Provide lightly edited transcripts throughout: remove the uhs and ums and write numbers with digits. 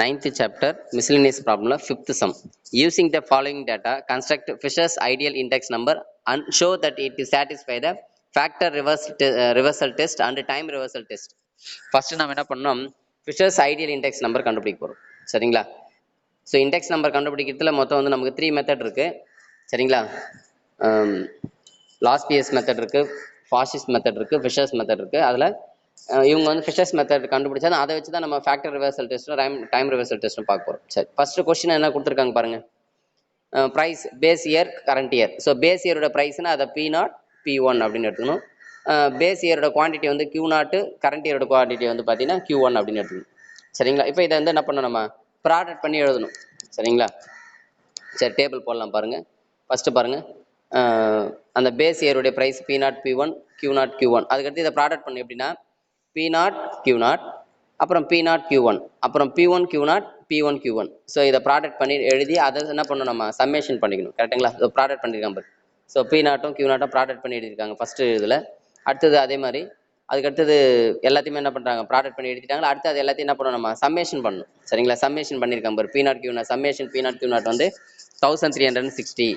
Ninth chapter, miscellaneous problem, fifth sum. Using the following data, construct Fisher's ideal index number and show that it is satisfy the factor reversal test and time reversal test. First நாம் என்ன பண்ணோம், Fisher's ideal index number கண்டுபிடிக்க போறோம். சரிங்களா? So index number கண்டுபிடிக்கிறதுல மொத்தம் வந்து நமக்கு 3 method இருக்கு. சரிங்களா? லாஸ்பியஸ் மெத்தட் இருக்கு, ஃபாசிஸ் மெத்தட் இருக்கு, ஃபிஷர்ஸ் மெத்தட் இருக்கு. அதில் இவங்க வந்து ஃபிஷர்ஸ் மெத்தட் கண்டுபிடிச்சா அதை வச்சு தான் நம்ம ஃபேக்டர் ரிவர்சல் டெஸ்ட்டும் டைம் ரிவர்சல் டெஸ்ட்டும் பார்க்க போகிறோம். சரி, ஃபர்ஸ்ட் கொஸ்டின் என்ன கொடுத்துருக்காங்க பாருங்க. Price base year current year. So base இயரோட ப்ரைஸ்னா அதை P0 P1 அப்படின்னு எடுத்துக்கணும். பேஸ் இயரோட குவான்டிட்டி வந்து Q0, கரண்ட் இயரோட குவான்டிட்டி வந்து பார்த்தீங்கன்னா Q1 அப்படின்னு எடுத்துக்கணும். சரிங்களா? இப்போ இதை வந்து என்ன பண்ணணும், நம்ம ப்ராடக்ட் பண்ணி எழுதணும். சரிங்களா? சரி, டேபிள் போடலாம் பாருங்க. ஃபர்ஸ்ட் பாருங்க, அந்த base இயருடைய price P0 P1 Q0 Q1. அதுக்கடுத்து இதை ப்ராடக்ட் பண்ணி எப்படின்னா P0 Q0, அப்புறம் P0 Q1, அப்புறம் P1 Q0 P1 Q1. So இதை ப்ராடக்ட் பண்ணி எழுதி அதை என்ன பண்ணணும், நம்ம சம்மேஷன் பண்ணிக்கணும். கரெக்டுங்களா? ஸோ ப்ராடக்ட் பண்ணியிருக்காங்க பாரு. ஸோ P0ம் Q0ம் ப்ராடக்ட் பண்ணி எழுதியிருக்காங்க ஃபர்ஸ்ட் இதில். அடுத்தது அதே மாதிரி அதுக்கடுத்தது எல்லாத்தையுமே என்ன பண்ணுறாங்க, ப்ராடக்ட் பண்ணி எழுதிட்டாங்களா. அடுத்து அது எல்லாத்தையும் என்ன பண்ணணும், நம்ம சம்மேஷன் பண்ணணும். சரிங்களா? சம்மேஷன் பண்ணியிருக்காங்க பாரு. P0 Q0 summation P0 Q0 வந்து 1360.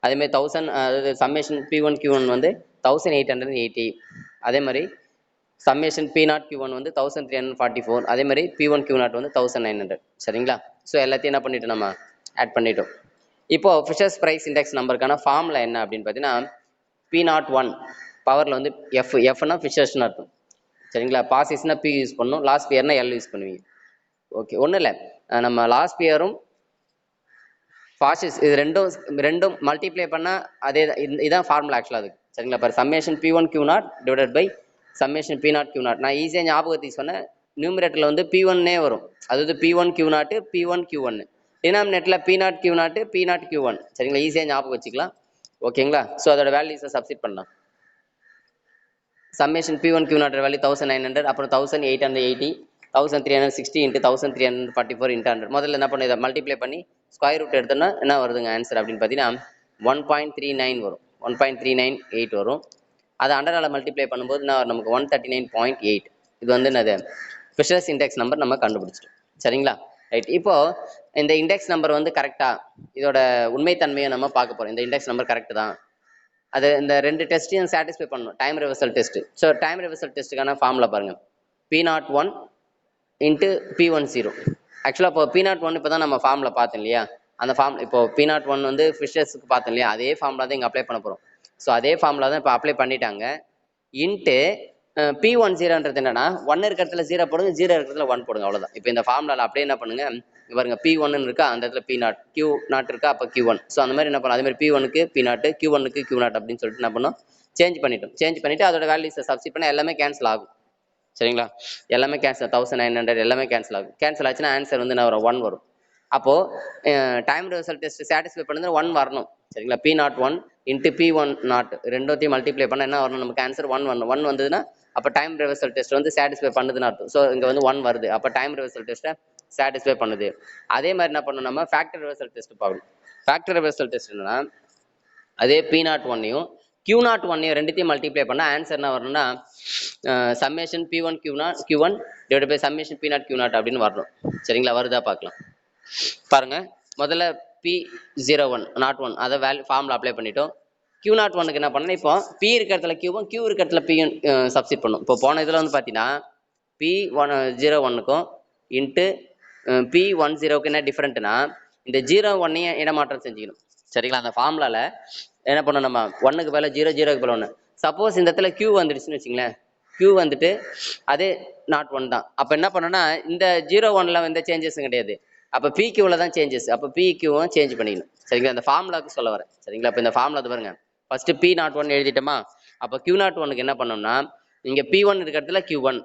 அதேமாதிரி 1000, அதாவது சம்மேஷன் P1 Q1 வந்து 1880. அதே மாதிரி சம்மேஷன் P0 Q1 வந்து 1344. அதே மாதிரி P1 Q0 வந்து 1900. சரிங்களா? ஸோ எல்லாத்தையும் என்ன பண்ணிட்டோம், நம்ம ஆட் பண்ணிட்டோம். இப்போ ஃபிஷர்ஸ் ப்ரைஸ் இண்டெக்ஸ் நம்பருக்கான ஃபார்முலா என்ன அப்படின்னு பார்த்தீங்கன்னா P01 பவரில் வந்து எஃப்னா ஃபிஷர்ஸ்னு அர்த்தம். சரிங்களா? பாசிஸ்னா P யூஸ் பண்ணணும், லாஸ்ட் இயர்னா L யூஸ் பண்ணுவீங்க. ஓகே, ஒன்றும் இல்லை, நம்ம லாஸ்ட் இயரும் ஃபாசிஸ் இது ரெண்டும் மல்டிப்ளை பண்ணால் அதே இதான் ஃபார்முலா ஆக்சுவலாக அதுக்கு. சரிங்களா? இப்போ summation P1 Q0 divided by summation P0 Q0. நான் ஈஸியாக ஞாபகத்துக்கு சொன்னேன். நியூமரேட்டரில் வந்து P1 வரும், அதாவது P1 Q0 P1 Q1. டினாமினேட்டரில் P0 Q0 P0 Q1. சரிங்களா? ஈஸியாக ஞாபகம் வச்சுக்கலாம். ஓகேங்களா? ஸோ அதோட வேல்யூஸை சப்ஸ்டிட் பண்ணலாம். சம்மேஷன் P1 Q0 வேல்யூ 1900, அப்புறம் 1880, 1360 இன்ட்டு 1344 இன்ட்டு 100. முதல்ல என்ன பண்ண, இதை மல்டிப்ளை பண்ணி ஸ்கொயர் ரூட் எடுத்தோம்னா என்ன வருதுங்க ஆன்சர் அப்படின்னு பார்த்தீங்கன்னா 1.39 வரும், 1.398 வரும். அதை 100ஆல் மல்டிப்ளை பண்ணும்போது என்ன வரும், நமக்கு 139.8. இது வந்து என்னது, ஃபிஷர்ஸ் இண்டெக்ஸ் நம்பர் நம்ம கண்டுபிடிச்சிட்டோம். சரிங்களா? ரைட். இப்போ இந்த இண்டெக்ஸ் நம்பர் வந்து கரெக்டா, இதோட உண்மைத்தன்மையை நம்ம பார்க்க போறோம். இந்த இண்டெக்ஸ் நம்பர் கரெக்ட் தான், அது இந்த ரெண்டு டெஸ்ட்டையும் சாட்டிஸ்ஃபை பண்ணணும். Time reversal test. So time reversal டெஸ்ட்டுக்கான ஃபார்முலா பாருங்க, P01 இன்ட்டு P10. ஆக்சுவலாக இப்போ P01 இப்போ தான் நம்ம ஃபார்முலா பார்த்தோம் இல்லையா, அந்த ஃபார்ம் இப்போ P01 வந்து ஃபிஷர்ஸுக்கு பார்த்தோம் இல்லையா, அதே ஃபார்முலா தான் இங்கே அப்ளை பண்ண போகிறோம். ஸோ அதே ஃபார்முலா தான் இப்போ அப்ளை பண்ணிட்டாங்க. இன்ட்டு P10ன்றது என்னன்னா 1 இருக்கிறதுல 0 போடுங்க, 0 இருக்கிறதுல 1 போடுங்க, அவ்வளோதான். இப்போ இந்த ஃபார்முலாவில் அப்படியே என்ன பண்ணுங்க, பாருங்க P1 இருக்கா, அந்த இடத்துல P0, Q0 இருக்கா, அப்போ Q1. ஸோ அந்த மாதிரி என்ன பண்ணலாம், அதே மாதிரி P1க்கு P0, Q1க்கு Q0 அப்படின்னு சொல்லிட்டு என்ன பண்ணோம், சேஞ்ச் பண்ணிட்டு அதோட வேல்யூஸை சப்ஸ்டிட் பண்ணால் எல்லாமே கேன்சல் ஆகும். சரிங்களா? எல்லாமே கேன்சல், 1900 எல்லாமே கேன்சல் ஆகும். கேன்சல் ஆச்சுன்னா ஆன்சர் வந்து என்ன வரும், 1 வரும். அப்போது டைம் ரிவர்சல் டெஸ்ட் சாட்டிஸ்ஃபை பண்ணுறது 1 வரணும். சரிங்களா? P01 இன்ட்டு P10 ரெண்டத்தையும் மல்டிப்ளை பண்ணால் என்ன வரணும், நமக்கு ஆன்சர் 1 வரணும். 1 வந்ததுன்னா அப்போ டைம் ரிவர்சல் டெஸ்ட் வந்து சாட்டிஸ்ஃபை பண்ணுதுன்னு அர்த்தம். ஸோ இங்கே வந்து 1 வருது, அப்போ டைம் ரிவர்சல் டெஸ்ட்டை சாட்டிஸ்ஃபை பண்ணுது. அதே மாதிரி என்ன பண்ணணும், நம்ம ஃபேக்டர் ரிவர்சல் டெஸ்ட் பார்க்கணும். ஃபேக்டர் ரிவர்சல் டெஸ்ட் என்னன்னா அதே P01 Q01 ரெண்டுத்தையும் மல்டிப்ளை பண்ணால் ஆன்சர் என்ன வரணும்னா summation P1 Q1 divide by summation P0 Q0 அப்படின்னு வரணும். சரிங்களா? வருதா பார்க்கலாம் பாருங்க. முதல்ல P01 அதை வேல்யூ ஃபார்முலா அப்ளை பண்ணிட்டோம். Q01க்கு என்ன பண்ணணும், இப்போ P இருக்கிறதுல Q1, Q இருக்கிறதுல P சப்ஸ்டிட் பண்ணும். இப்போ போன இதில் வந்து பார்த்தீங்கன்னா P01க்கும் இன்ட்டு P10க்கு என்ன டிஃப்ரெண்ட்னா இந்த 01ஐயும் இடமாற்றம் செஞ்சுக்கணும். சரிங்களா? அந்த ஃபார்முலாவில் என்ன பண்ணணும், நம்ம 1க்கு பதில் 0, 0க்கு பதில் 1. சப்போஸ் இந்த இடத்துல Q வந்துடுச்சுன்னு வச்சுங்களேன், Q வந்துட்டு அதே not1 தான். அப்போ என்ன பண்ணணும்னா இந்த 01ல் எந்த சேஞ்சஸும் கிடையாது, அப்போ PQவில் தான் சேஞ்சஸ். அப்போ PQவும் சேஞ்ச் பண்ணிக்கணும். சரிங்களா? அந்த ஃபார்முலாவுக்கு சொல்ல வரேன். சரிங்களா? இப்போ இந்த ஃபார்முலா பாருங்க, ஃபர்ஸ்ட் P01 எழுதிட்டோமா, அப்போ Q01க்கு என்ன பண்ணணும்னா இங்கே P1 இருக்கிறதுல Q1,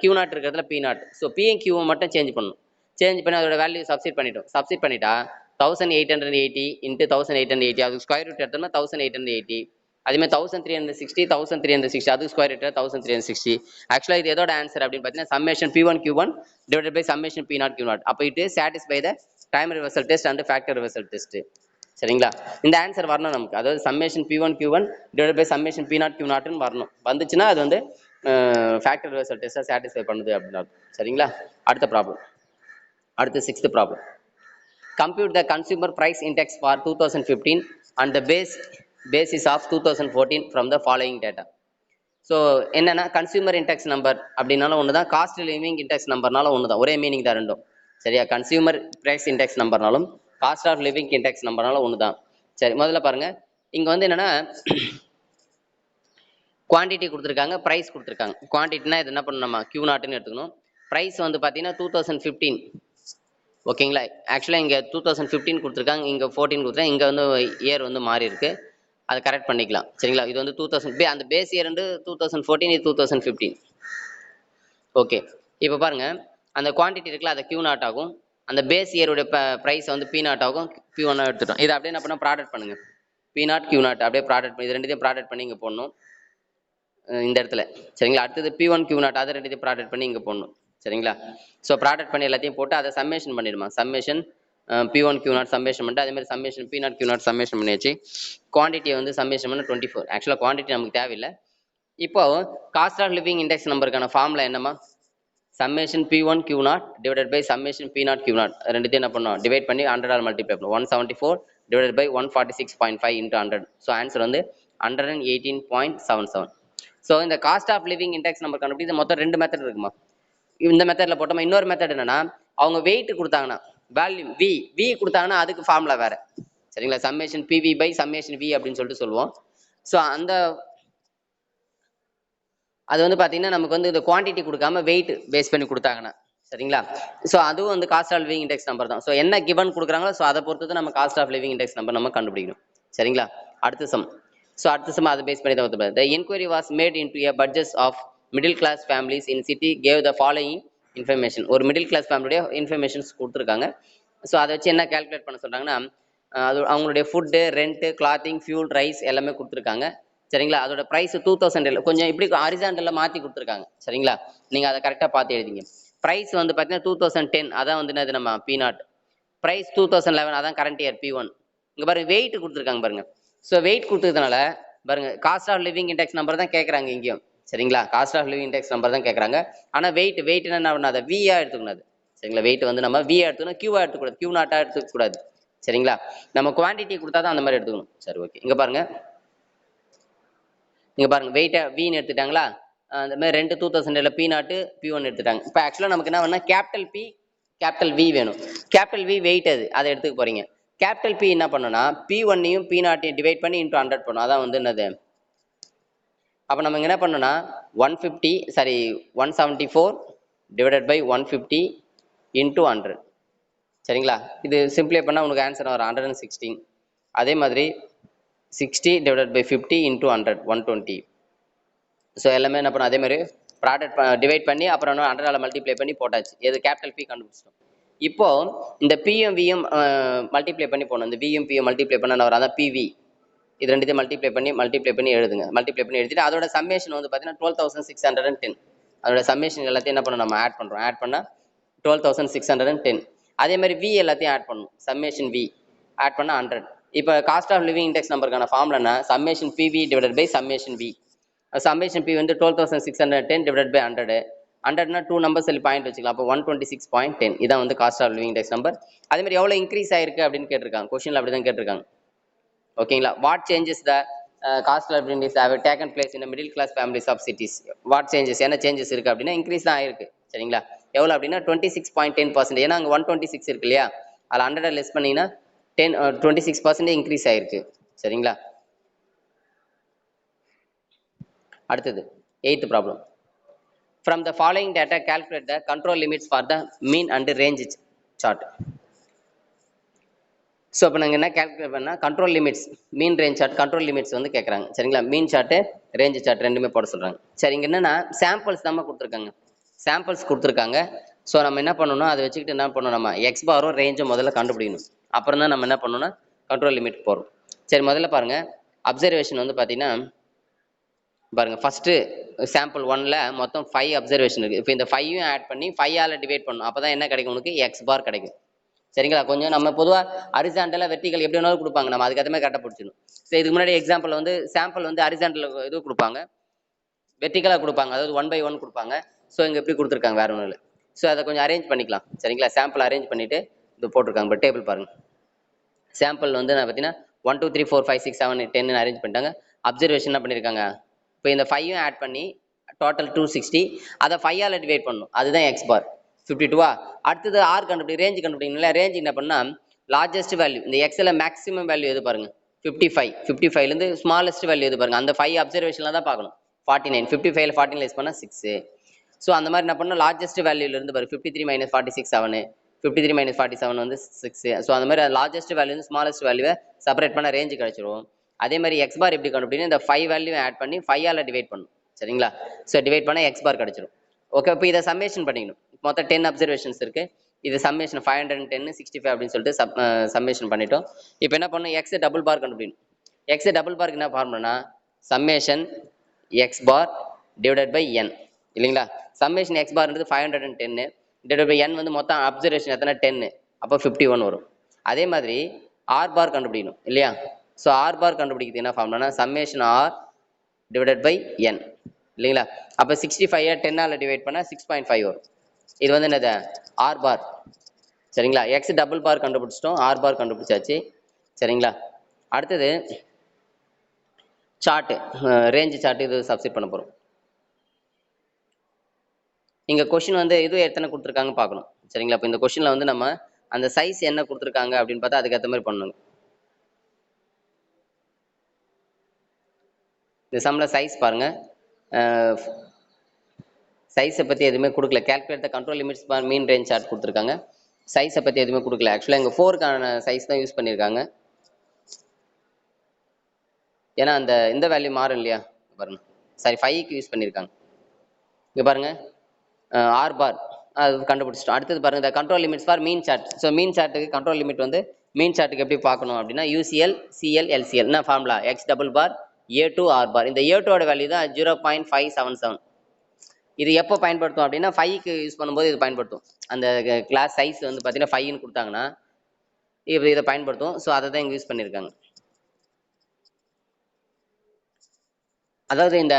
Q0 இருக்கிறதுல P0. ஸோ P Q மட்டும் சேஞ்ச் பண்ணணும். சேஞ்ச் பண்ணி அதோட வேல்யூ சப்ஸ்டிட் பண்ணிட்டோம். சப்ஸ்டிட் பண்ணிட்டா 1880 இன்ட்டு 1880, அதுக்கு ஸ்கொயர் ரூட் எடுத்தோம்னா 1880. அதேமாதிரி 1360 அதுக்கு ஸ்கொயர் ரூட் 1360. ஆக்சுவலாக இது எதோட ஆன்சர் அப்படின்னு பார்த்தீங்கன்னா summation P1 Q1 divided by summation P0 Q0. அப்போ it satisfy the time reversal test and factor reversal test. சரிங்களா? இந்த ஆன்சர் வரணும் நமக்கு, அதாவது summation P1 Q1 divide by summation P0 Q0 வரணும். வந்துச்சுன்னா அது வந்து ஃபேக்டர் ரிவர்சல் டெஸ்ட்டை சாட்டிஸ்ஃபை பண்ணுது அப்படின்னு. சரிங்களா? அடுத்த ப்ராப்ளம் அடுத்து 6th problem. Compute the consumer price index for 2015 and the basis of 2014 from the following data. So என்னன்னா கன்சியூமர் இன்டெக்ஸ் நம்பர் அப்படின்னாலும் ஒன்று தான், காஸ்ட் லிவிங் இன்டெக்ஸ் நம்பர்னாலும் ஒன்று தான், ஒரே மீனிங் தான் ரெண்டும். சரியா? கன்சியூமர் பிரைஸ் இன்டெக்ஸ் நம்பர்னாலும் காஸ்ட் ஆஃப் லிவிங் இன்டெக்ஸ் நம்பர்னாலும் ஒன்று தான். சரி, முதல்ல பாருங்க, இங்கே வந்து என்னன்னா குவான்டிட்டி கொடுத்துருக்காங்க, ப்ரைஸ் கொடுத்துருக்காங்க. குவான்டிட்டினா இது என்ன பண்ணணும், நம்ம Q நாட்னு எடுத்துக்கணும். ப்ரைஸ் வந்து பார்த்தீங்கன்னா 2015. ஓகேங்களா? ஆக்சுவலாக இங்கே 2015 கொடுத்துருக்காங்க, இங்கே 14 கொடுத்துருக்காங்க, இங்கே வந்து இயர் வந்து மாறி இருக்கு, அதை கரெக்ட் பண்ணிக்கலாம். சரிங்களா? இது வந்து 2000, அந்த பேஸ் இயர் வந்து 2014, இது 2015. ஓகே, இப்போ பாருங்க, அந்த குவான்டிட்டி இருக்குல்ல, அதை Q நாட் ஆகும், அந்த பேஸ் இயருடைய ப்ரைஸ் வந்து P நாட் ஆகும், P1 எடுத்துட்டோம். இதை அப்படியே என்ன பண்ணால் ப்ராடக்ட் பண்ணுங்க, P நாட் Q நாட் அப்படியே ப்ராடக்ட் பண்ணி, இது ரெண்டுத்தையும் ப்ராடக்ட் பண்ணி இங்கே போடணும் இந்த இடத்துல. சரிங்களா? அடுத்தது P1 Q நாட், அதை ரெண்டுத்தையும் ப்ராடக்ட் பண்ணி இங்கே போடணும். சரிங்களா? ஸோ ப்ராடக்ட் பண்ணி எல்லாத்தையும் போட்டு அதை சம்மேஷன் பண்ணிடுமா, summation P1 Q naught summation பண்ணிட்டு அதே மாதிரி summation P not Q naught summation பண்ணியாச்சு. குவான்டிட்டியை வந்து சம்மேஷன் பண்ண 24. ஆக்சுவலாக குவான்டிட்டி நமக்கு தேவையில்லை. இப்போ காஸ்ட் ஆஃப் லிவிங் இண்டெக்ஸ் நம்பருக்கான ஃபார்முலா என்னமா, summation P1 Q nought divided by summation P not Q nought, ரெண்டுத்தையும் என்ன பண்ணோம், டிவைட் பண்ணி 100 மல்டிப்ளை பண்ணணும். 174 divided by 146.5 into 100. So answer வந்து 118.77. ஸோ இந்த cost of living index number கண்டுபிடி மொத்தம் 2 மெத்தட் இருக்குமா. இந்த மெத்தட்ல போட்டோமா. இன்னொரு மெத்தட் என்னன்னா, அவங்க வெயிட் கொடுத்தாங்கன்னா வேல்யூம் வி கொடுத்தாங்கன்னா அதுக்கு ஃபார்முலா வேற. சரிங்களா? Summation PV by summation V அப்படின்னு சொல்லிட்டு சொல்லுவோம். ஸோ அந்த அது வந்து பார்த்தீங்கன்னா நமக்கு வந்து இந்த குவான்டிட்டி கொடுக்காம வெயிட் பேஸ் பண்ணி கொடுத்தாங்கன்னா, சரிங்களா? ஸோ அதுவும் வந்து cost of living index number தான். ஸோ என்ன கிவன் கொடுக்குறாங்களோ ஸோ அதை பொறுத்து தான் நம்ம cost of living index number நம்ம கண்டுபிடிக்கணும். சரிங்களா? அடுத்த சம். ஸோ அடுத்த சம் அதை பேஸ் பண்ணி தான் வந்து the inquiry was made into a budget of middle class families in city gave the following information. ஒரு மிடில் கிளாஸ் ஃபேமிலியோட இன்ஃபர்மேஷன்ஸ் கொடுத்துருக்காங்க. ஸோ அதை வச்சு என்ன கால்குலேட் பண்ண சொல்றாங்கன்னா, அது அவங்களுடைய food, rent, clothing, fuel, rice எல்லாமே கொடுத்துருக்காங்க. சரிங்களா? அதோட ப்ரைஸ் 2000 கொஞ்சம் இப்படி ஹாரிசான்டல்ல மாற்றி கொடுத்துருக்காங்க. சரிங்களா? நீங்கள் அதை கரெக்டாக பார்த்து எழுதிங்க. ப்ரைஸ் வந்து பார்த்தீங்கன்னா 2010, அதான் வந்து என்னது நம்ம P நாட். ப்ரைஸ் 2011, அதான் கரண்ட் இயர் P1. இங்கே பாருங்க வெயிட் கொடுத்துருக்காங்க பாருங்க. ஸோ வெயிட் கொடுத்ததுனால பாருங்க cost of living index number தான் கேட்குறாங்க இங்கேயும். சரிங்களா? Cost of living index number தான் கேட்குறாங்க. ஆனால் வெயிட் என்ன பண்ணாத வியா எடுத்துக்கூடாது. சரிங்களா? வெயிட் வந்து நம்ம வியா எடுத்துக்கணும், கியூவா எடுத்துக்கூடாது, Q நாட்டா எடுத்துக்கூடாது. சரிங்களா? நம்ம குவான்டிட்டி கொடுத்தா தான் அந்த மாதிரி எடுத்துக்கணும். சரி, ஓகே. இங்கே பாருங்க, இங்கே பாருங்க வெயிட்டை வின்னு எடுத்துட்டாங்களா, அந்த மாதிரி 2 2000 P நாட்டு P1 எடுத்துட்டாங்க. இப்போ ஆக்சுவலாக நமக்கு என்ன வேணும்னா கேபிட்டல் P கேபிட்டல் V வேணும். கேபிட்டல் V வெயிட் அது, அதை எடுத்துக்க போறீங்க. கேபிட்டல் P என்ன பண்ணணும்னா P1ஐயும் P நாட்டையும் டிவைட் பண்ணி இன்டூ 100 பண்ணும். அதான் வந்து என்னது, அப்போ நம்ம என்ன பண்ணணும்னா 174 டிவைடட் பை 150 இன்டூ 100. சரிங்களா? இது சிம்பிளை பண்ணால் உனக்கு ஆன்சர் வரும் 116. அதே மாதிரி 60 டிவைடட் பை 50 இன்டூ 100 120. ஸோ எல்லாமே என்ன பண்ணணும், அதே மாதிரி ப்ராடக்ட் டிவைட் பண்ணி அப்புறம் 100 மல்டிப்ளை பண்ணி போட்டாச்சு. எது கேபிட்டல் P கண்டுபிடிச்சிட்டோம். இப்போ இந்த பிஎம் விஎம் மல்டிப்ளை பண்ணி போகணும். இந்த விஎம் பிஎம் மல்டிப்ளை பண்ண வரும், அதான் PV. இது ரெண்டுத்தையும் மல்டிப்ளை பண்ணி எழுதுங்க. மல்டிப்ளை பண்ணி எழுதிட்டு அதோட சம்மேஷன் வந்து பார்த்தீங்கன்னா 12,610. அதோட சம்மேஷன் எல்லாத்தையும் என்ன பண்ணணும், நம்ம ஆட் பண்ணுறோம். ஆட் பண்ணால் 12,610. அதே மாதிரி V எல்லாத்தையும் ஆட் பண்ணணும். சம்மேஷன் V ஆட் பண்ணால் 100. இப்போ காஸ்ட் ஆஃப் லிவிங் இண்டெக்ஸ் நம்பருக்கான formula summation PV divided by summation V. Summation P வந்து 12,610 டிவைடட் பை 100. 100னா 2 நம்பர்ஸ் சொல்லி பாயிண்ட் வச்சுக்கலாம். அப்போ 126.10. இதான் வந்து cost of living index number. அதே மாதிரி எவ்வளோ இன்க்ரீஸ் ஆயிருக்கு அப்படின்னு கேட்டிருக்காங்க. கொஸ்டின்ல அப்படி தான் கேட்டிருக்காங்க. ஓகேங்களா? What changes the cost of living index have taken place in middle class families of cities. What changes, என்ன சேஞ்சஸ் இருக்கு அப்படின்னா இன்க்ரீஸ் தான் ஆயிருக்கு. சரிங்களா? எவ்வளோ அப்படின்னா 26.10%. ஏன்னா அங்கே 126 இருக்கு இல்லையா, அதில் 100 லெஸ் பண்ணீங்கன்னா 26% இன்க்ரீஸ் ஆயிருக்கு. சரிங்களா? அடுத்தது 8th problem. From the following data calculate the control limits for the mean and range chart. So இப்போ நாங்கள் என்ன கால்குலேட் பண்ணால் கண்ட்ரோல் லிமிட்ஸ், மீன் ரேஞ்ச் சார்ட், கண்ட்ரோல் லிமிட்ஸ் வந்து கேட்குறாங்க. சரிங்களா? மீன் சார்ட்டு, ரேஞ்ச் சார்ட் ரெண்டுமே போட சொல்கிறாங்க. சரி, இங்கே என்னென்னா சாம்பிள்ஸ் தான் கொடுத்துருக்காங்க. சாம்பிள்ஸ் கொடுத்துருக்காங்க. ஸோ நம்ம என்ன பண்ணணும், அதை வச்சுக்கிட்டு என்ன பண்ணணும், நம்ம எக்ஸ் பாரும் ரேஞ்சும் முதல்ல கண்டுபிடிக்கணும். அப்புறம் தான் நம்ம என்ன பண்ணணும்னா கண்ட்ரோல் லிமிட் போகிறோம். சரி, முதல்ல பாருங்கள் அப்சர்வேஷன் வந்து பார்த்தீங்கன்னா பாருங்கள், ஃபஸ்ட்டு சாம்பிள் 1ல் மொத்தம் 5 அப்சர்வேஷன் இருக்குது. இப்போ இந்த 5யும் ஆட் பண்ணி 5ஆல் டிவைட் பண்ணணும். அப்போ தான் என்ன கிடைக்கும், உனக்கு எக்ஸ் பார் கிடைக்கும். சரிங்களா? கொஞ்சம் நம்ம பொதுவாக ஹரிசாண்டலாக வெர்டிகல் எப்படி வேணாலும் கொடுப்பாங்க, நம்ம அதுக்கு அதுமே கரெக்டாக பிடிச்சிடணும். ஸோ இதுக்கு முன்னாடி எக்ஸாம்பிள் வந்து சாம்பிள் வந்து ஹரிசாண்டல் இது கொடுப்பாங்க, வெர்டிகலாக கொடுப்பாங்க, அதாவது 1 by 1 கொடுப்பாங்க. ஸோ இங்கே எப்படி கொடுத்துருக்காங்க வேறு ஒன்றும் இல்லை. ஸோ அதை கொஞ்சம் அரேஞ்ச் பண்ணிக்கலாம் சரிங்களா. சாம்பிள் அரேஞ்ச் பண்ணிவிட்டு இது போட்டிருக்காங்க பட் டேபிள் பாருங்கள். சாம்பிள் வந்து நான் பார்த்தீங்கன்னா 1 2 3 4 5 6 7 8 10 அரேஞ்ச் பண்ணிட்டாங்க. அப்சர்வேஷன் என்ன பண்ணியிருக்காங்க, இப்போ இந்த 5 ஆட் பண்ணி டோட்டல் 260, அதை 5ஆல் டிவைட் பண்ணணும், அதுதான் எக்ஸ் பார் 52வா. அடுத்தது ஆர் கண்டுபிடி, ரேஞ்ச் கண்டுபிடிங்களா. ரேஞ்ச் என்ன பண்ணால் லார்ஜஸ்ட் வேல்யூ இந்த எக்ஸில் மேக்ஸிமம் வேல்யூ எது பாருங்கள் 55, 55லேருந்து ஸ்மாலஸ்ட் வேல்யூ எது பாருங்கள், அந்த 5 அப்சர்வேஷனில் தான் பார்க்கணும். 49, 55ல் 14 லெஸ் பண்ணால் 6. ஸோ அந்த மாதிரி என்ன பண்ணணும், லார்ஜஸ்ட் வேல்யூலேருந்து பாரு 53 மைனஸ் 46 7, 53 மைனஸ் 47 வந்து 6. ஸோ அந்த மாதிரி லார்ஜஸ்ட் வேல்யூ ஸ்மாலஸ்ட் வேல்யூவை செப்பரேட் பண்ண ரேஞ்சு கிடச்சிரும். அதே மாதிரி எக்ஸ் பார் எப்படி கண்டுபிடிக்கணும், இந்த 5 வேல்யூ ஆட் பண்ணி 5ஆல் டிவைட் பண்ணணும் சரிங்களா. ஸோ டிவைட் பண்ணால் எக்ஸ் பார் கிடச்சிரும். ஓகே, இப்போ இதை சம்மேஷன் பண்ணிக்கணும். மொத்தம் 10 அப்சர்வேஷன்ஸ் இருக்குது. இது சம்மேஷன் 510 65 அப்படின்னு சொல்லிட்டு சம்மேஷன் பண்ணிட்டோம். இப்போ என்ன பண்ணணும், எக்ஸ் டபுள் பார் கண்டுபிடிக்கணும். எக்ஸ் டபுள் பாருக்கு என்ன ஃபார்முலானா summation X bar divided by N இல்லைங்களா. சம்மேஷன் எக்ஸ் பார்ன்றது 510 டிவைட் பை என் வந்து மொத்தம் அப்சர்வேஷன் எத்தனை 10, அப்போ 51 வரும். அதே மாதிரி ஆர் பார் கண்டுபிடிக்கணும் இல்லையா. ஸோ ஆர் பார் கண்டுபிடிக்கிறது என்ன ஃபார்முலானா summation R divided by N இல்லைங்களா. அப்போ 65 10ஆல் டிவைட் பண்ணால் 6.5 வரும். இது வந்து என்னது ஆர் பார் சரிங்களா. எக்ஸ் டபுள் பார் கண்டுபிடிச்சிட்டோம், ஆர் பார் கண்டுபிடிச்சாச்சு சரிங்களா. அடுத்தது சார்ட்டு, ரேஞ்சு சார்ட்டு இது சப்ஸ்டிட் பண்ண போகிறோம். இங்கே கொஷின் வந்து இது எத்தனை கொடுத்துருக்காங்க பார்க்கணும் சரிங்களா. இப்போ இந்த கொஷினில் வந்து நம்ம அந்த சைஸ் என்ன கொடுத்துருக்காங்க அப்படின்னு பார்த்தா அதுக்கேற்ற மாதிரி பண்ணணுங்க. இந்த சம்மில் சைஸ் பாருங்கள், சைஸை பற்றி எதுவுமே கொடுக்கல. Calculate the control limits for mean range chart கொடுத்துருக்காங்க. சைஸை பற்றி எதுவுமே கொடுக்கல. ஆக்சுவலாக இங்கே 4க்கான சைஸ் தான் யூஸ் பண்ணியிருக்காங்க. ஏன்னா அந்த இந்த வேல்யூ மாறும் இல்லையா பாருங்க, சாரி 5க்கு யூஸ் பண்ணியிருக்காங்க. இங்கே பாருங்கள் ஆர் பார் அது கண்டுபிடிச்சிட்டோம். அடுத்தது பாருங்கள் இந்த control limits for mean chart. So mean சார்ட்டுக்கு கண்ட்ரோல் லிமிட் வந்து மீன் சார்ட்டுக்கு எப்படி பார்க்கணும் அப்படின்னா யூசிஎல் சிஎல் எல்சிஎல் என்ன formula X double bar A2 R bar. இந்த A2ஓட வேல்யூ தான் 0.577. இது எப்போ பயன்படுத்தும் அப்படின்னா 5க்கு யூஸ் பண்ணும்போது இது பயன்படுத்தும். அந்த கிளாஸ் சைஸ் வந்து பார்த்தீங்கன்னா 5ன்னு கொடுத்தாங்கன்னா இப்போ இதை பயன்படுத்தும். ஸோ அதை தான் இங்கே யூஸ் பண்ணியிருக்காங்க. அதாவது இந்த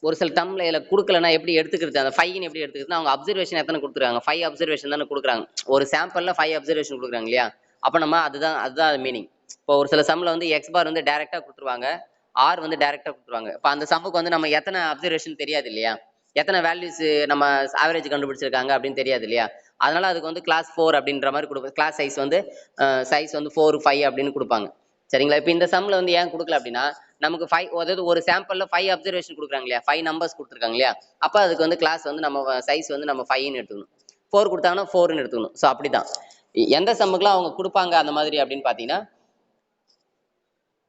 ஒரு சில டம்ல இதில் கொடுக்கலன்னா எப்படி எடுத்துக்கிறது, அந்த 5ன்னு எப்படி எடுத்துக்கிறதுனா அவங்க அப்சர்வேஷன் எத்தனை கொடுத்துருக்காங்க 5 அப்சர்வேஷன் தானே கொடுக்குறாங்க. ஒரு சாம்பிளில் 5 அப்சர்வேஷன் கொடுக்குறாங்க இல்லையா. அப்போ நம்ம அதுதான் மீனிங். இப்போ ஒரு சில சம்மில் வந்து எக்ஸ் பார் வந்து டேரெக்டாக கொடுத்துருவாங்க, ஆர் வந்து டேரெக்டாக கொடுத்துருவாங்க. இப்போ அந்த சம்முக்கு வந்து நம்ம எத்தனை அப்சர்வேஷன் தெரியாது இல்லையா, எத்தனை வேல்யூஸ் நம்ம ஆவரேஜ் கண்டுபிடிச்சிருக்காங்க அப்படின்னு தெரியாது இல்லையா. அதனால அதுக்கு வந்து கிளாஸ் 4 அப்படின்ற மாதிரி கொடுப்பாங்க. கிளாஸ் சைஸ் வந்து 4 5 அப்படின்னு கொடுப்பாங்க சரிங்களா. இப்போ இந்த சம்மில் வந்து ஏன் கொடுக்கல அப்படின்னா நமக்கு 5, அதாவது ஒரு சாம்பிளில் 5 அப்சர்வேஷன் கொடுக்குறாங்க இல்லையா, 5 நம்பர்ஸ் கொடுத்துருக்காங்க இல்லையா. அப்போ அதுக்கு வந்து கிளாஸ் வந்து நம்ம சைஸ் வந்து நம்ம 5ன்னு எடுத்துக்கணும், 4 கொடுத்தாங்கன்னா 4ன்னு எடுத்துக்கணும். ஸோ அப்படி தான் எந்த சம்முக்குலாம் அவங்க கொடுப்பாங்க அந்த மாதிரி அப்படின்னு பார்த்தீங்கன்னா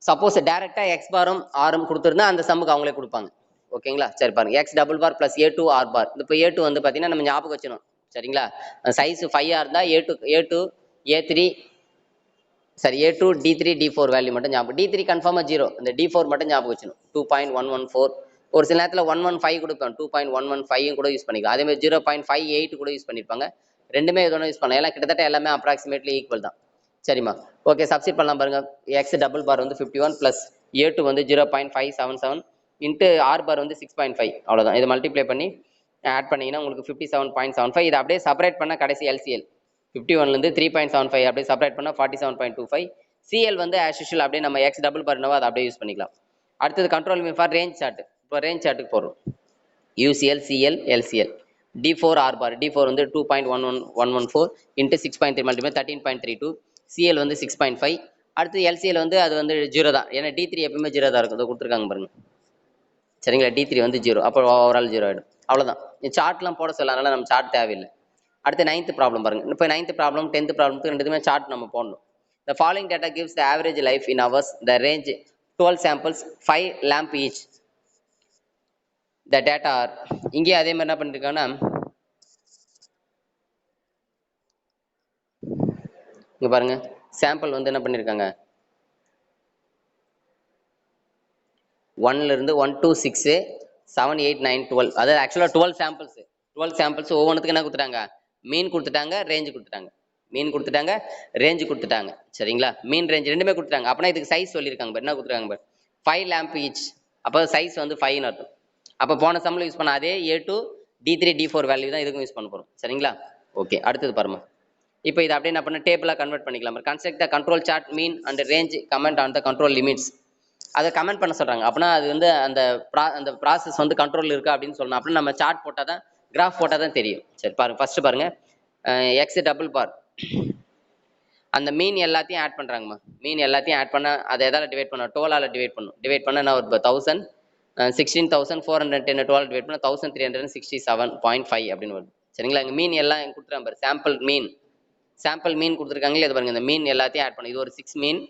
சப்போஸ் டேரெக்டாக எக்ஸ் பாரும் ஆரும் கொடுத்துருந்தா அந்த சம்முக்கு அவங்களே கொடுப்பாங்க. ஓகேங்களா. சரி பாருங்க X double bar plus A2 R bar. இப்போ A2 வந்து பார்த்தீங்கன்னா நம்ம ஞாபகம் வச்சணும் சரிங்களா. சைஸ் 5ஆக இருந்தால் A2 A3 சரி A2 D3 D4 வேல்யூ மட்டும் ஞாபகம். D3 கன்ஃபார்மாக 0, இந்த D4 மட்டும் ஞாபகம் வச்சணும். 2.114 ஒரு சில நேரத்தில் 115 கொடுப்பேன், 2.115 கூட யூஸ் பண்ணிக்கலாம். அதே மாதிரி 0.58 கூட யூஸ் பண்ணியிருப்பாங்க. ரெண்டுமே எதுவும் யூஸ் பண்ணலாம், எல்லாம் கிட்டத்தட்ட எல்லாமே அப்ராக்சிமேட்லி ஈக்குவல் தான் சரிம்மா. ஓகே சப்ஸ்டிட் பண்ணலாம் பாருங்க. எக்ஸ் டபுள் பார் வந்து 51 ப்ளஸ் A2 வந்து 0.577 இன்ட்டு ஆர் பார் வந்து 6.5 அவ்வளோதான். இதை மல்டிப்ளை பண்ணி ஆட் பண்ணிங்கன்னா உங்களுக்கு 57.75. இதை அப்படியே செப்பரேட் பண்ண கடைசி எல்சிஎல் 51லேருந்து 3.75 அப்படியே செப்பரேட் பண்ணால் 47.25. சிஎல் வந்து ஆஸ் யூஷுவல் அப்படியே நம்ம எக்ஸ் டபுள் பார்னவோ அதை அப்படியே யூஸ் பண்ணிக்கலாம். அடுத்தது control limit for range chart. இப்போ ரேஞ்ச் சார்ட்டுக்கு போடுறோம். UCL CL LCL D4 R bar. D4 வந்து 2.114 இன்ட்டு 6.3 மல்டிப்ளை 13.32. சிஎல் வந்து 6.5. அடுத்து எல்சிஎல் வந்து அது வந்து 0 தான், ஏன்னா D3 எப்பவுமே 0 தான் இருக்கும். அதை கொடுத்துருக்காங்க பாருங்க சரிங்களா. D3 வந்து 0, அப்போ ஓவரால் 0 ஆகிடும். அவ்வளோதான். சார்ட்லாம் போட சொல்ல, அதனால நம்ம சார்ட் தேவையில்லை. அடுத்து 9th ப்ராப்ளம் பாருங்க. இப்போ 9th ப்ராப்ளம் 10th ப்ராப்ளம்க்கு ரெண்டுமே சார்ட் நம்ம போடணும். The following data gives the average life in hours. The range 12 samples 5 lamp each. The data are இங்கே அதே மாதிரி என்ன பண்ணிருக்காங்கன்னா இங்க பாருங்க சாம்பிள் வந்து என்ன பண்ணிருக்காங்க 1ல இருந்து 1 to 6 7 8 9 12. அதாவது ஆக்சுவலாக 12 சாம்பிள்ஸ் ஒவ்வொன்றுத்துக்கு என்ன கொடுத்துட்டாங்க, மீன் கொடுத்துட்டாங்க, ரேஞ்சு கொடுத்துட்டாங்க. மீன் கொடுத்துட்டாங்க, ரேஞ்சு கொடுத்துட்டாங்க சரிங்களா. மீன் ரேஞ்ச் ரெண்டுமே கொடுத்துட்டாங்க. அப்படின்னா இதுக்கு சைஸ் சொல்லியிருக்காங்க, என்ன கொடுத்துருக்காங்க 5 lamp each. அப்போ சைஸ் வந்து 5ன்னு அர்த்தம். அப்போ போன சம்மில் யூஸ் பண்ண அதே A2 D3 D4 வேல்யூ தான் இதுக்கும் யூஸ் பண்ண போறோம். சரிங்களா? ஓகே. அடுத்தது பாருங்க. இப்போ இதை அப்படியே என்ன பண்ண டேபிளா கன்வெர்ட் பண்ணிக்கலாம். Construct the control chart mean and range comment on the control limits. அதை கமெண்ட் பண்ண சொல்றாங்க. அப்படின்னா அது வந்து அந்த ப்ராசஸ் வந்து கண்ட்ரோல் இருக்கா அப்படின்னு சொல்லணும். அப்படின்னு நம்ம சார்ட் போட்டால் தான், கிராஃப் போட்டால் தான் தெரியும். சரி பாருங்க, ஃபர்ஸ்ட் பாருங்க, எக்ஸ் டபுள் பார் அந்த மீன் எல்லாத்தையும் ஆட் பண்றாங்கம்மா. மீன் எல்லாத்தையும் ஆட் பண்ண அதை எதால டிவைட் பண்ண 12ஆல டிவைட் பண்ணும். டிவைட் பண்ண நான் ஒரு 1000 16,410 12 டிவைட் பண்ண 1367.5 அப்படின்னு வருது. சரிங்களா? இங்க மீன் எல்லாம் கொடுத்துறாங்க பாரு, சாம்பிள் மீன் கொடுத்துருக்காங்களே, இது பாருங்க, இந்த மீன் எல்லாத்தையும் ஆட் பண்ணு. இது ஒரு 6 மீன்,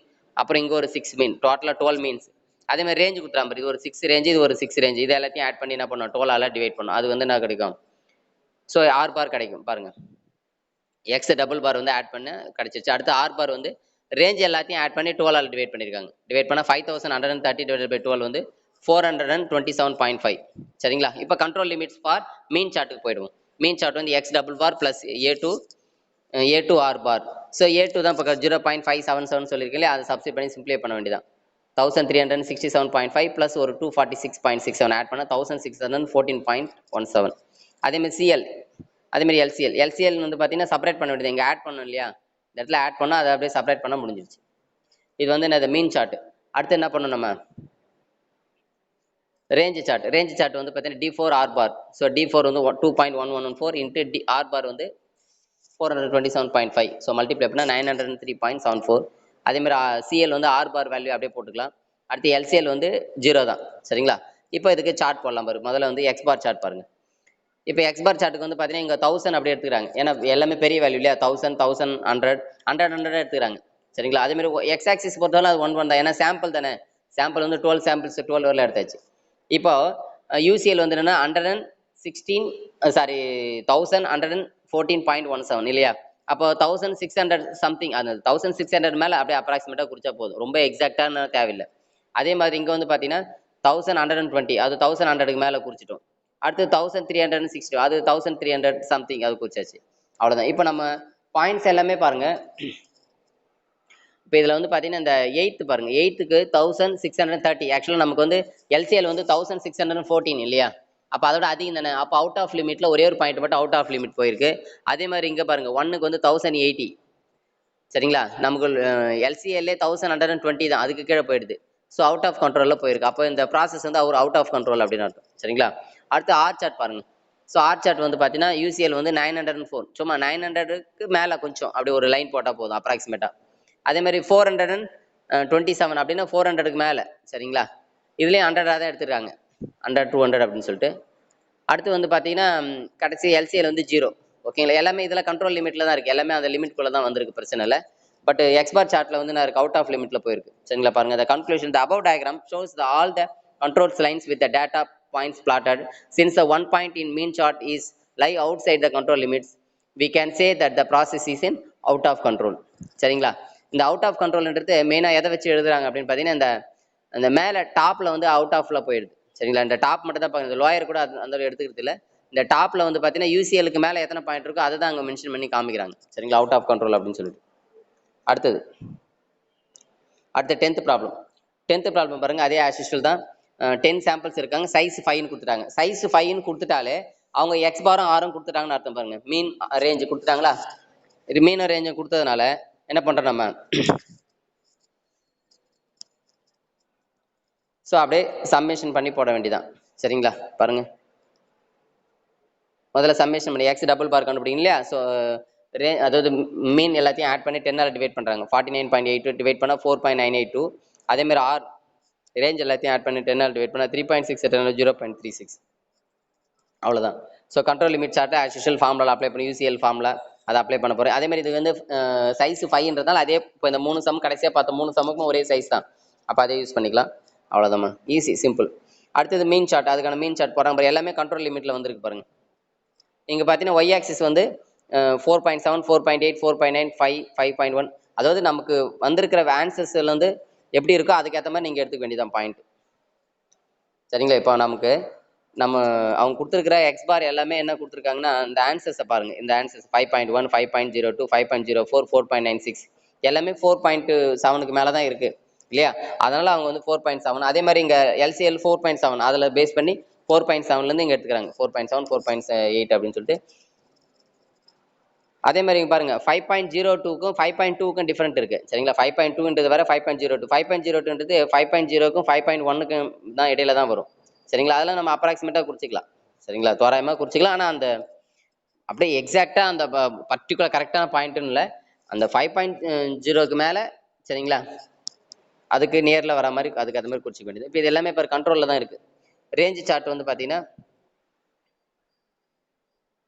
அப்புறம் இங்க ஒரு 6 மீன், டோட்டலா 12 மீன்ஸ். அதே மாதிரி ரேஞ்ச் கொடுத்துறாங்க பாரு, இது ஒரு 6 ரேஞ்ச், இது ஒரு 6 ரேஞ்ச். இது எல்லாத்தையும் ஆட் பண்ணி என்ன பண்ணும், 12ஆல டிவைட் பண்ணும். அது வந்து என்ன கிடைக்கும், ஸோ ஆர் பார் கிடைக்கும். பாருங்க, எக்ஸ் டபுள் பார் வந்து ஆட் பண்ண கிடைச்சிருச்சு. அடுத்து ஆர் பார் வந்து ரேஞ்ச் எல்லாத்தையும் ஆட் பண்ணி 12ஆல் டிவைட் பண்ணியிருக்காங்க. டிவைட் பண்ணால் 5130 டிவைட் பை 12 வந்து 427.5. சரிங்களா? இப்போ கண்ட்ரோல் லிமிட்ஸ் ஃபார் மீன் சார்ட்டுக்கு போயிடுவோம். மீன் சார்ட் வந்து X double bar plus A two R bar. So ஏ2 தான் இப்போ 0.577 சொல்லியிருக்கீங்களே, அதை சப்ஸ்டிட் பண்ணி சிம்ப்ளை பண்ண வேண்டியதான். 1367.5 பிளஸ் ஒரு 246.67 ஆட் பண்ண 1614.17. அதேமாதிரி சிஎல், அதேமாதிரி எல்சிஎல் வந்து பார்த்தீங்கன்னா செப்பரேட் பண்ண வேண்டியது. இங்கே ஆட் பண்ணணும் இல்லையா, இந்த இடத்துல ஆட் பண்ணால் அதை அப்படியே செப்பரேட் பண்ண முடிஞ்சிருச்சு. இது வந்து என்ன, மீன் சார்ட். அடுத்து என்ன பண்ணணும், நம்ம ரேஞ்ச் சார்ட் வந்து பார்த்தீங்கன்னா D4 ஆர் பார். ஸோ D4 வந்து 2.1114 இன்ட்டு ஆர் பார் வந்து 427.5. ஸோ மல்டிப்ளை பண்ணால் 903.74. அதேமாதிரி சிஎல் வந்து ஆர் பார் வேல்யூ அப்படியே போட்டுக்கலாம். அடுத்து எல்சிஎல் வந்து 0 தான். சரிங்களா? இப்போ இதுக்கு சார்ட் போடலாம் பாருங்க. முதல்ல வந்து எக்ஸ் பார் சார்ட் பாருங்க. இப்போ எக்ஸ் பார் சார்ட்டுக்கு வந்து பார்த்தீங்கன்னா இங்கே 1000 அப்படி எடுத்துக்கிறாங்க. ஏன்னா எல்லாமே பெரிய வேல்யூ இல்லையா, 1000 1000 100 எடுத்துக்கிறாங்க. சரிங்களா? அதேமாதிரி எக்ஸ் ஆக்சிஸ் பொறுத்தவரை அது 1 தான். ஏன்னா சாம்பிள் தானே, சாம்பிள் வந்து 12 சாம்பிள்ஸ் 12 வரல எடுத்தாச்சு. இப்போ யூசிஎல் வந்து என்னன்னா 1114.17 இல்லையா? அப்போ 1600 சம்திங், அந்த 1600 மேலே அப்படியே அப்ராக்சிமேட்டாக குறிச்சா போதும், ரொம்ப எக்ஸாக்டான தேவையில்லை. அதே மாதிரி இங்கே வந்து பார்த்தீங்கன்னா 1120, அது 1100க்கு மேலே குறிச்சிட்டோம். அடுத்து 1360, அது 1300 சம்திங், அது குறிச்சாச்சு. அவ்வளோதான். இப்போ நம்ம பாயிண்ட்ஸ் எல்லாமே பாருங்க. இப்போ இதில் வந்து பார்த்தீங்கன்னா இந்த 8th பாருங்க, 8க்கு 1630. ஆக்சுவலாக நமக்கு வந்து எல்சிஎல் வந்து 1614 இல்லையா? அப்போ அதோட அதிகம் தானே. அப்போ அவுட் ஆஃப் லிமிட்ல ஒரே ஒரு பாயிண்ட் மட்டும் அவுட் ஆஃப் லிமிட் போயிருக்கு. அதே மாதிரி இங்கே பாருங்க, 1க்கு வந்து 1080. சரிங்களா? நமக்கு எல்சிஎல்லே 1120 தான், அதுக்கு கீழே போயிடுது. ஸோ அவுட் ஆஃப் கண்ட்ரோலில் போயிருக்கு. அப்போ இந்த ப்ராசஸ் வந்து அவர் அவுட் ஆஃப் கண்ட்ரோல் அப்படின்னு அர்த்தம். சரிங்களா? அடுத்து ஆர் சார்ட் பாருங்க. ஸோ ஆர் சார்ட் வந்து பார்த்தீங்கன்னா யூசிஎல் வந்து 904, சும்மா 900க்கு மேலே கொஞ்சம் அப்படி ஒரு லைன் போட்டால் போதும் அப்ராக்சிமேட்டாக. அதே மாதிரி 427 அப்படின்னா 400க்கு மேலே. சரிங்களா? இதுலேயும் 100 தான் எடுத்துருக்காங்க, 100 200 அப்படின்னு சொல்லிட்டு. அடுத்து வந்து பார்த்தீங்கன்னா கடைசி எல்சிஎல் வந்து 0. ஓகேங்களா? எல்லாமே இதில் கண்ட்ரோல் லிமிட்டில் தான் இருக்குது, எல்லாமே அந்த லிமிட்குள்ளே தான் வந்திருக்கு, பிரச்சனை இல்லை. பட் எக்ஸ்பார் சார்ட்டில் வந்து நான் இருக்கு அவுட் ஆஃப் லிமிட்டில் போயிருக்கு. சரிங்களா? பாருங்க, the conclusion, the above diagram shows all the controls lines with the data points plotted. Since the one point in mean chart is lie outside the control limits, we can say that the process is in out of control. சரிங்களா? இந்த out of கண்ட்ரோல்ன்றது மெயினாக எதை வச்சு எழுதுறாங்க அப்படின்னு பார்த்தீங்கன்னா இந்த மேலே டாப்பில் வந்து அவுட் ஆஃப்ல போயிடுது. சரிங்களா? இந்த டாப் மட்டும் தான் பார்க்குறது, லோயர் கூட அந்த எடுத்துக்கிறது இல்லை. இந்த டாப்பில் வந்து பார்த்தீங்கன்னா யூசிஎலுக்கு மேலே எத்தனை பாயிண்ட் இருக்கோ அதை தான் அங்கே மென்ஷன் பண்ணி காமிக்கிறாங்க. சரிங்களா? அவுட் ஆஃப் கண்ட்ரோல் அப்படின்னு சொல்லிட்டு. அடுத்து 10th ப்ராப்ளம். 10th ப்ராப்ளம் பாருங்க, அதே ஆஸ் யூஷுவல் தான். 10 சாம்பிள்ஸ் இருக்காங்க, சைஸ் 5ன்னு கொடுத்துட்டாங்க. சைஸ் 5ன்னு கொடுத்துட்டாலே அவங்க எக்ஸ் பாரும் ஆரும் கொடுத்துட்டாங்கன்னு அர்த்தம். பாருங்க, மீன் ரேஞ்சு கொடுத்துட்டாங்களா, இது மீன் ரேஞ்சை கொடுத்ததுனால என்ன பண்றோம் நம்ம, ஸோ அப்படியே சம்மேஷன் பண்ணி போட வேண்டியதான். சரிங்களா? பாருங்க, முதல்ல சம்மேஷன் பண்ணி எக்ஸ் டபுள் பார் கண்டுபிடிங்க இல்லையா? ஸோ அதாவது மீன் எல்லாத்தையும் ஆட் பண்ணி 10ஆல் டிவைட் பண்ணுறாங்க. 49.82 டிவைட் பண்ணால் 4.982. அதேமாதிரி ஆர் ரேஞ்ச் எல்லாத்தையும் ஆட் பண்ணி 10ஆல் டிவைட் பண்ணால் 3.6 0.36. அவ்வளோதான். ஸோ கண்ட்ரோல் லிமிட் சார்ட்டை ஆஸ் யூஷுவல் ஃபார்முலா அப்ளை பண்ணி யூசிஎல் ஃபார்முலா அதை அப்ளை பண்ண போகிறேன். அதேமாதிரி இது வந்து சைஸ் 5ன்றதால அதே இப்போ இந்த 3 சம் கடைசியாக பார்த்த 3 சம்முக்கும் ஒரே சைஸ் தான், அப்போ அதே யூஸ் பண்ணிக்கலாம். அவ்வளோதாம்மா, ஈஸி சிம்பிள். அடுத்தது மீன் சார்ட், அதுக்கான மீன் சார்ட் போகிறாங்க பாருங்க, எல்லாமே கண்ட்ரோல் லிமிட்டில் வந்துருக்கு பாருங்க. இங்கே பார்த்தீங்கன்னா ஒய் ஆக்சிஸ் வந்து 4.7 4.8 4.9 5 5.1. அதாவது நமக்கு வந்திருக்கிற ஆன்சர்ஸ்ல வந்து எப்படி இருக்கோ அதுக்கேற்ற மாதிரி நீங்கள் எடுத்துக்க வேண்டியதான் பாயிண்ட். சரிங்களா? இப்போ நமக்கு அவங்க கொடுத்துருக்கிற எக்ஸ் பார் எல்லாமே என்ன கொடுத்துருக்காங்கன்னா இந்த ஆன்சர்ஸை பாருங்க. இந்த ஆன்சர்ஸ் 5.1 5.02 5.04 4.96 எல்லாமே 4.7க்கு மேலே தான் இருக்கு இல்லையா? அதனால அவங்க வந்து 4.7. அதே மாதிரி இங்கே எல்சிஎல் 4.7, அதில் பேஸ் பண்ணி 4.7லேருந்து இங்கே எடுத்துக்கிறாங்க 4.7 4.8 அப்படின்னு சொல்லிட்டு. அதே மாதிரி இங்க பாருங்க 5.02க்கும் 5.2க்கும் டிஃபரெண்ட் இருக்கு சரிங்களா. 5.2ன்றது வேற 5.02 5.02ன்றது 5.0க்கும் 5.1க்கும் தான் இடையில தான் வரும் சரிங்களா. அதெல்லாம் நம்ம அப்ராக்சிமேட்டா குறிச்சிக்கலாம் சரிங்களா, தோராயமா குறிச்சிக்கலாம். ஆனா அந்த அப்படியே எக்ஸாக்டா அந்த பர்டிகுலர் கரெக்டான பாயிண்ட்னு இல்லை, அந்த 5.0க்கு மேல சரிங்களா அதுக்கு நேர்ல வர மாதிரி அதுக்கு அது மாதிரி குறிச்சிக்க வேண்டியது. இப்போ இது எல்லாமே இப்போ கண்ட்ரோல்ல தான் இருக்கு. ரேஞ்ச் சார்ட் வந்து பாத்தீங்கன்னா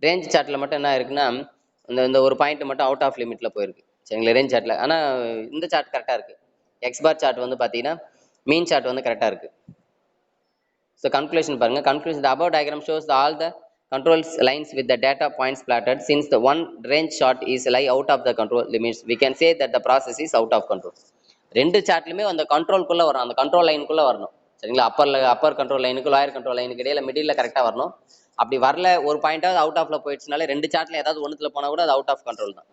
ரேஞ்ச் சார்ட்ல மட்டும் என்ன இருக்குன்னா இந்த ஒரு பாயிண்ட் மட்டும் அவுட் ஆஃப் லிமிட்ல போயிருக்கு சரிங்களா ரேஞ்ச் சார்ட்ல. ஆனா இந்த சார்ட் கரெக்டா இருக்கு. எக்ஸ் பார் சார்ட் வந்து பாத்தீங்கன்னா மீன் சார்ட் வந்து கரெக்டா இருக்கு. ஸோ கன்க்ளூஷன் பாருங்க. Conclusion the above diagram shows all the controls lines with the data points plotted. Since the one range chart is lie out of the control limits, we can say that the process is out of control. ரெண்டு சார்ட்லயுமே அந்த கண்ட்ரோல்குள்ள வரும், அந்த control லைனுக்குள்ள வரணும் சரிங்களா. Upper control லைனுக்கு lower control லைனுக்கு இடையில middle கரெக்டா வரணும். அப்படி வரல ஒரு பாயிண்டாவது அவுட் ஆஃப்ல போயிடுச்சுனாலே ரெண்டு சார்ட்ல ஏதாவது ஒண்ணுத்துல போனா கூட அது அவுட் ஆஃப் கண்ட்ரோல் தான்.